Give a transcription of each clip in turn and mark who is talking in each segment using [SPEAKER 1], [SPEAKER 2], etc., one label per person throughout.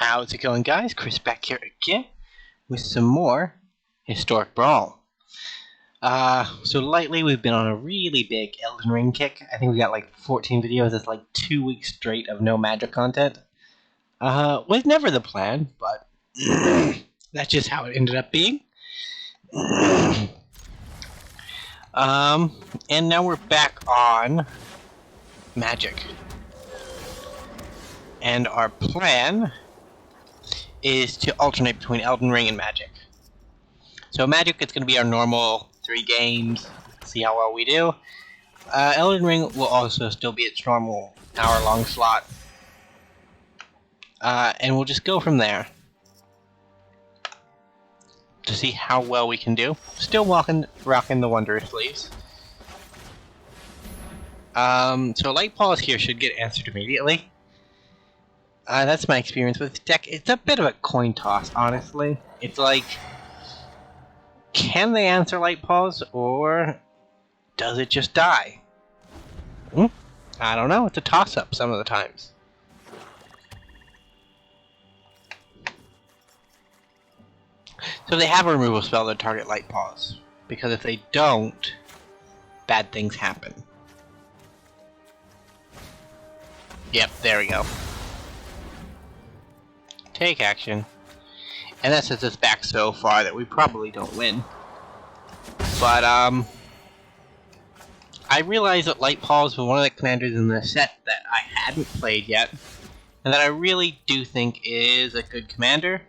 [SPEAKER 1] How's it going, guys? Chris back here again with some more historic Brawl. So lately we've been on a really big Elden Ring kick. I think we got like 14 videos. It's like 2 weeks straight of no magic content. Was never the plan, but that's just how it ended up being. And now we're back on magic. And our plan is to alternate between Elden Ring and Magic. So Magic, it's going to be our normal 3 games, see how well we do. Elden Ring will also still be its normal hour-long slot. And we'll just go from there to see how well we can do. Still rocking the Wondrous Sleeves. So Light-Paws here should get answered immediately. That's my experience with this deck. It's a bit of a coin toss, honestly. It's like, can they answer Light-Paws, or does it just die? I don't know. It's a toss-up some of the times. So they have a removal spell that target Light-Paws, because if they don't, bad things happen. Yep, there we go. Take action. And that sets us back so far that we probably don't win. But, I realized that Light-Paws was one of the commanders in the set that I hadn't played yet, and that I really do think is a good commander.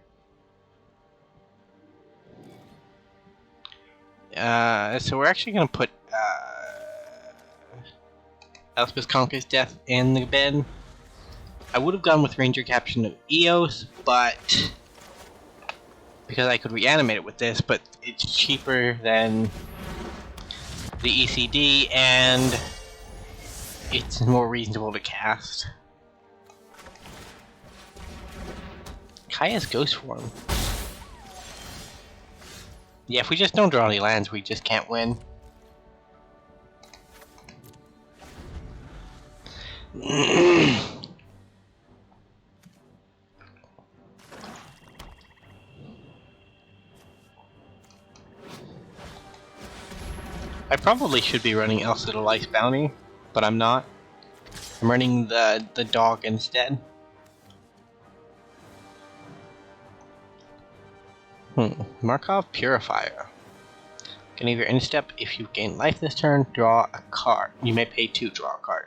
[SPEAKER 1] So we're actually going to put, Elspeth Conquers Death in the bin. I would have gone with Ranger Caption of Eos, but because I could reanimate it with this, but it's cheaper than the ECD, and it's more reasonable to cast. Kaya's Ghost Form. Yeah, if we just don't draw any lands, we just can't win. I probably should be running Elsa the Lice Bounty, but I'm not. I'm running the dog instead. Markov Purifier. Can either instep if you gain life this turn, draw a card. You may pay 2, draw a card.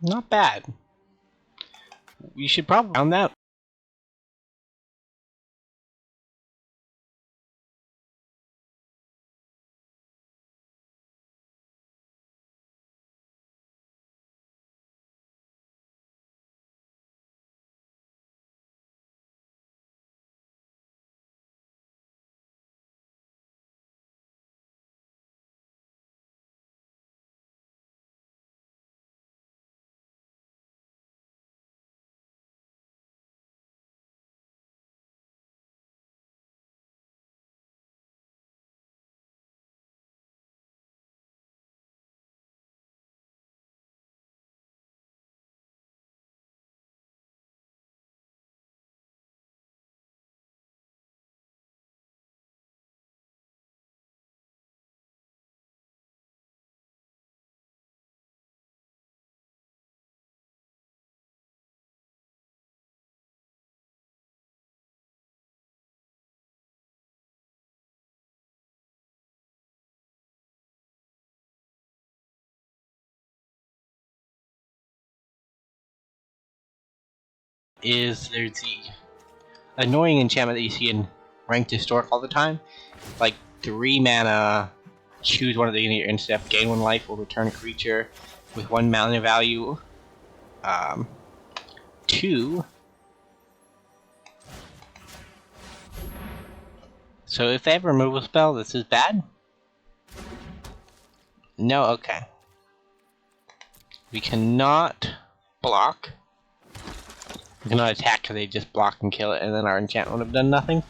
[SPEAKER 1] Not bad. You should probably round that. There's the annoying enchantment that you see in Ranked Historic all the time. Like 3 mana, choose one of the your instep, gain 1 life, or return a creature with 1 mana value. 2. So if they have a removal spell, this is bad? No, okay. We cannot block. We cannot attack because they just block and kill it, and then our enchantment would have done nothing.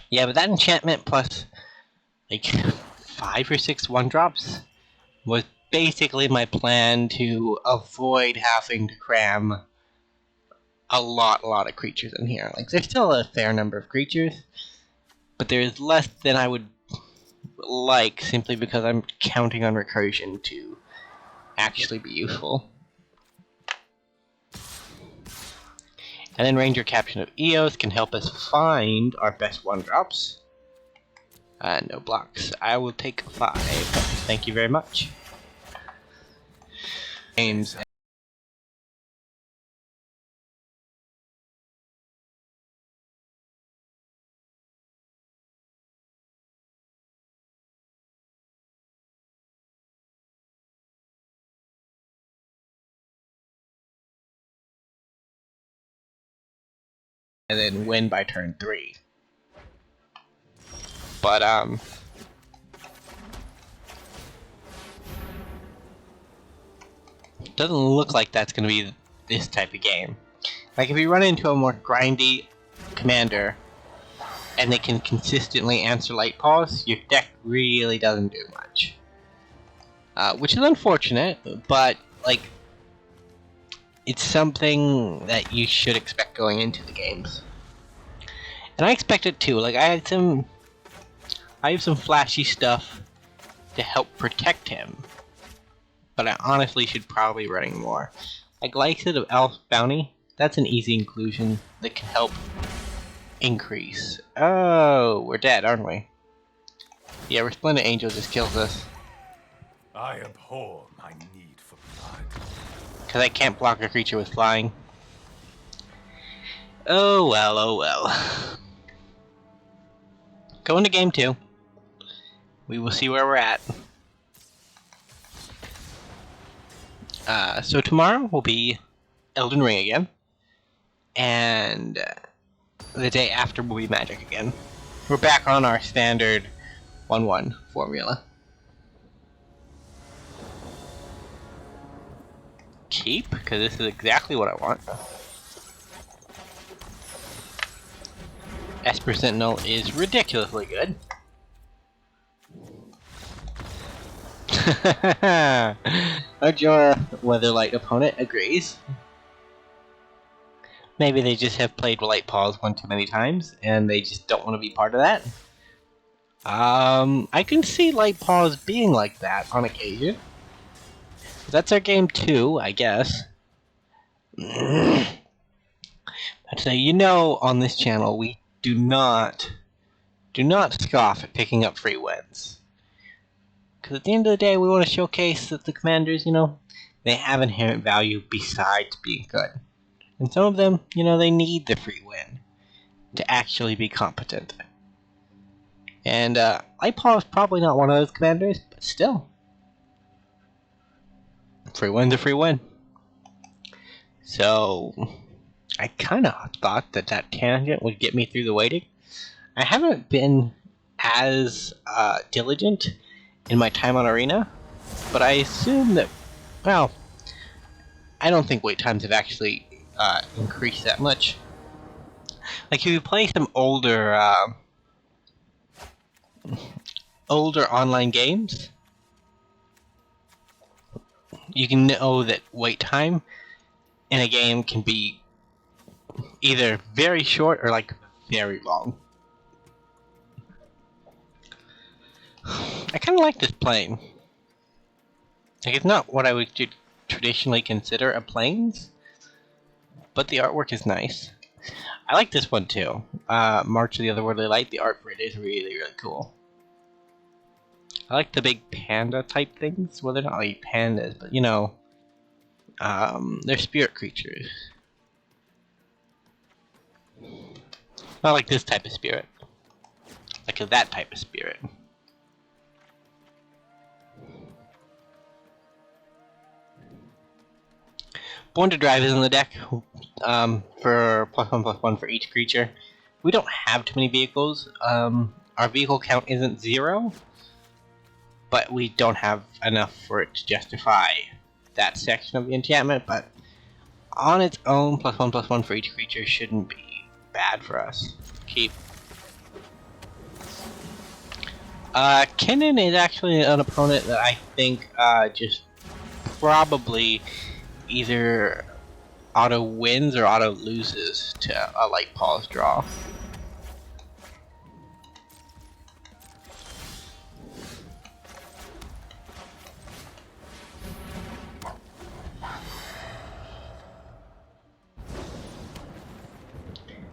[SPEAKER 1] Yeah, but that enchantment plus like 5 or 6 1-drops was basically my plan to avoid having to cram a lot of creatures in here. Like, there's still a fair number of creatures, but there's less than I would like, simply because I'm counting on recursion to actually be useful. And then Ranger Captain of Eos can help us find our best 1-drops. No blocks. I will take 5. Thank you very much. Games. And then win by turn 3. But, doesn't look like that's gonna be this type of game. Like, if you run into a more grindy commander, and they can consistently answer Light-Paws, your deck really doesn't do much. Which is unfortunate, but, like, it's something that you should expect going into the games. And I expect it too. Like, I have some flashy stuff to help protect him, but I honestly should probably be running more. Like, Lycid of Elf Bounty, that's an easy inclusion that can help increase. Oh, we're dead, aren't we? Yeah, Resplendent Angel just kills us.
[SPEAKER 2] I abhor my need for blood.
[SPEAKER 1] Because I can't block a creature with flying. Oh well, oh well. Go into game 2. We will see where we're at. So tomorrow will be Elden Ring again. And the day after will be Magic again. We're back on our standard 1-1 formula. Keep, because this is exactly what I want. Esper Sentinel is ridiculously good. Your Weatherlight opponent agrees. Maybe they just have played Light-Paws one too many times, and they just don't want to be part of that. I can see Light-Paws being like that on occasion. That's our game 2, I guess. I'd say, you know, on this channel, we do not scoff at picking up free wins. Because at the end of the day, we want to showcase that the commanders, you know, they have inherent value besides being good. And some of them, you know, they need the free win to actually be competent. And Light-Paw is probably not one of those commanders, but still. Free win's a free win. So, I kind of thought that tangent would get me through the waiting. I haven't been as diligent in my time on Arena, but I assume that, well, I don't think wait times have actually increased that much. Like, if you play some older online games, you can know that wait time in a game can be either very short or, like, very long. I kind of like this plane. Like, it's not what I would traditionally consider a planes, but the artwork is nice. I like this one too. March of the Otherworldly Light. The art for it is really, really cool. I like the big panda type things. Well, they're not really pandas, but you know, they're spirit creatures. Not like this type of spirit. Like that type of spirit. Born to Drive is in the deck for +1/+1 for each creature. We don't have too many vehicles. Our vehicle count isn't 0, but we don't have enough for it to justify that section of the enchantment. But on its own, +1/+1 for each creature shouldn't be bad for us. Keep. Kinnan is actually an opponent that I think just probably either auto wins or auto loses to a Light-Paws draw.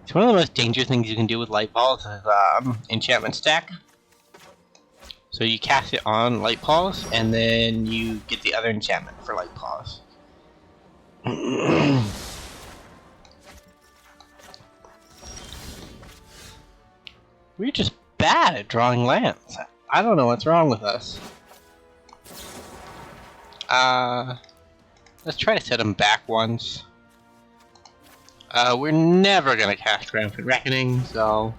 [SPEAKER 1] So one of the most dangerous things you can do with Light-Paws is enchantment stack. So you cast it on Light-Paws, and then you get the other enchantment for Light-Paws. We're just bad at drawing lands. I don't know what's wrong with us. Let's try to set them back once. We're never gonna cast Rampant Reckoning, so...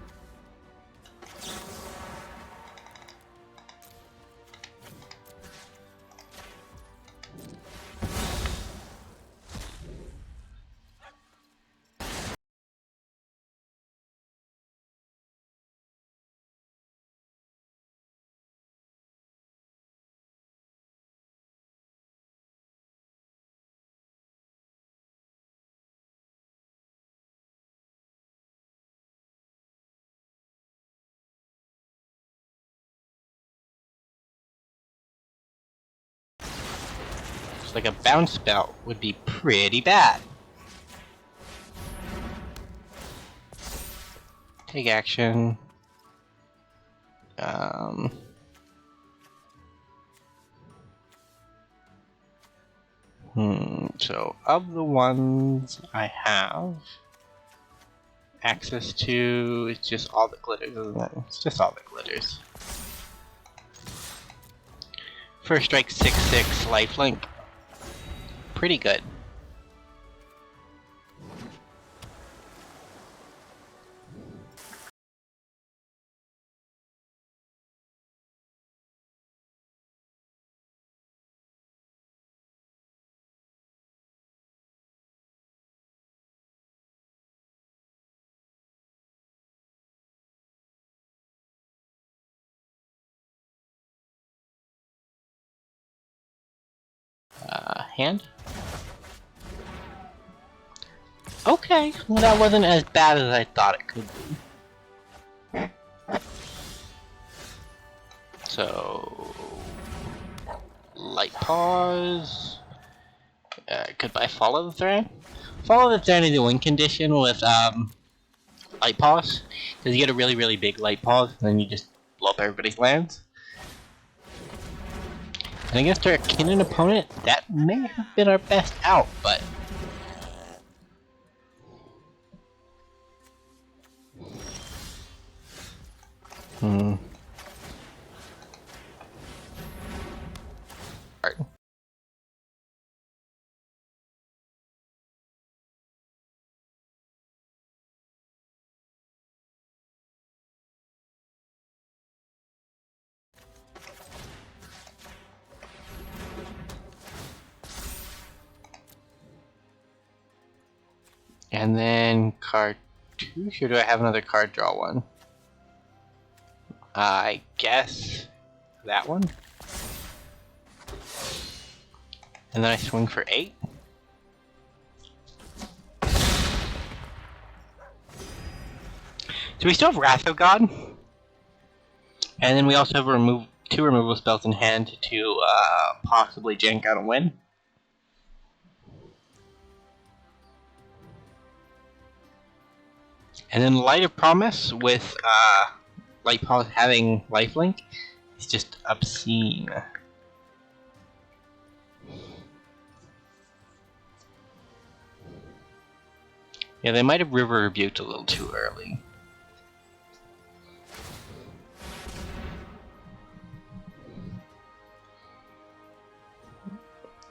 [SPEAKER 1] like a bounce belt would be pretty bad. Take action. So of the ones I have access to, it's just all the glitters, isn't it? It's just all the glitters. First strike 6/6 lifelink. Pretty good. Hand? Okay, well that wasn't as bad as I thought it could be. So... Light-Paws... goodbye Follow the Thread? Follow the Thread is a win condition with Light-Paws, because you get a really big Light-Paws, and then you just blow up everybody's lands. And against our Kinnan opponent, that may have been our best out, but... And then card 2, or do I have another card draw one? I guess that one. And then I swing for 8. So we still have Wrath of God. And then we also have 2 removal spells in hand to possibly jank out a win. And then Light of Promise with Light-Paws having lifelink is just obscene. Yeah, they might have River Rebuked a little too early.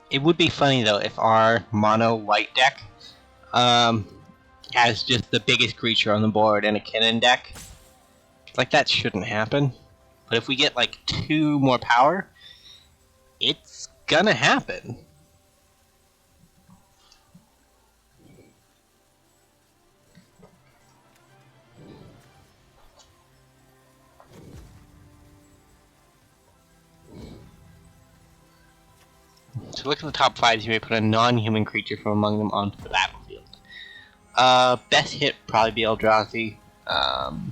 [SPEAKER 1] It would be funny though if our mono white deck has just the biggest creature on the board in a Kinnan deck. Like, that shouldn't happen. But if we get like 2 more power, it's gonna happen. So look at the top 5. You may put a non-human creature from among them onto the battlefield. Best hit probably be Eldrazi.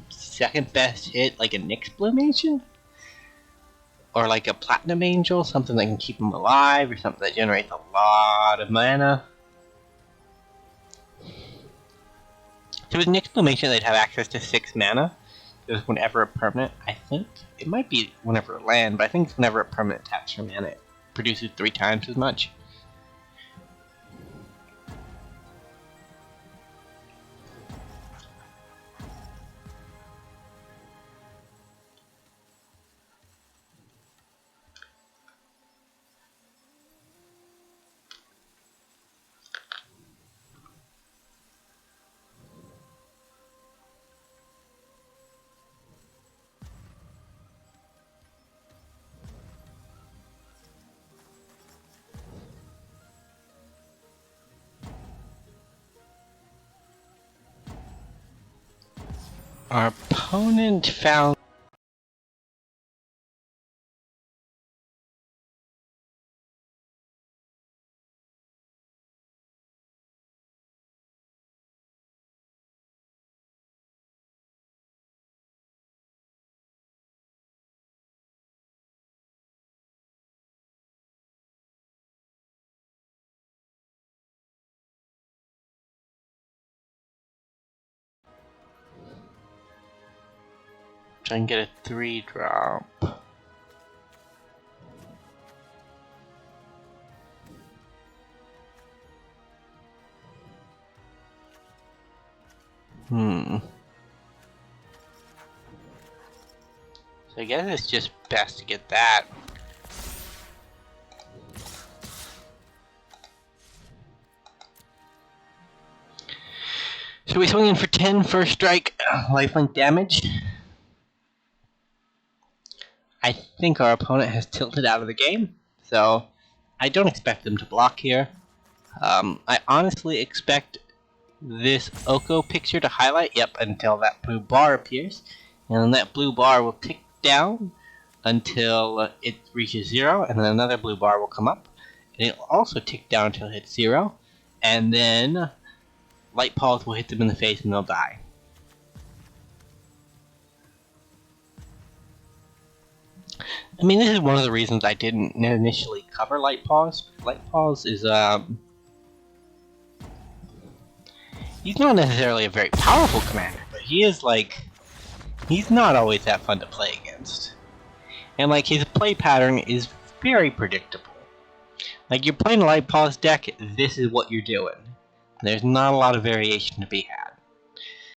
[SPEAKER 1] Second best hit like a Nyx Blumation? Or like a Platinum Angel, something that can keep them alive, or something that generates a lot of mana. So with Nyx Blumation, they'd have access to 6 mana. It's whenever a permanent, I think. It might be whenever a land, but I think it's whenever a permanent taps for mana, it produces 3 times as much. Our opponent found try and get a 3-drop. So I guess it's just best to get that. So we swing in for 10 first strike, lifelink damage. I think our opponent has tilted out of the game, so I don't expect them to block here. I honestly expect this Oko picture to highlight, yep, until that blue bar appears. And then that blue bar will tick down until it reaches 0, and then another blue bar will come up. And it'll also tick down until it hits 0, and then Light-Paws will hit them in the face and they'll die. I mean, this is one of the reasons I didn't initially cover Light-Paws. Light-Paws is, he's not necessarily a very powerful commander, but he is, like, he's not always that fun to play against. And, like, his play pattern is very predictable. Like, you're playing a Light-Paws deck, this is what you're doing. There's not a lot of variation to be had.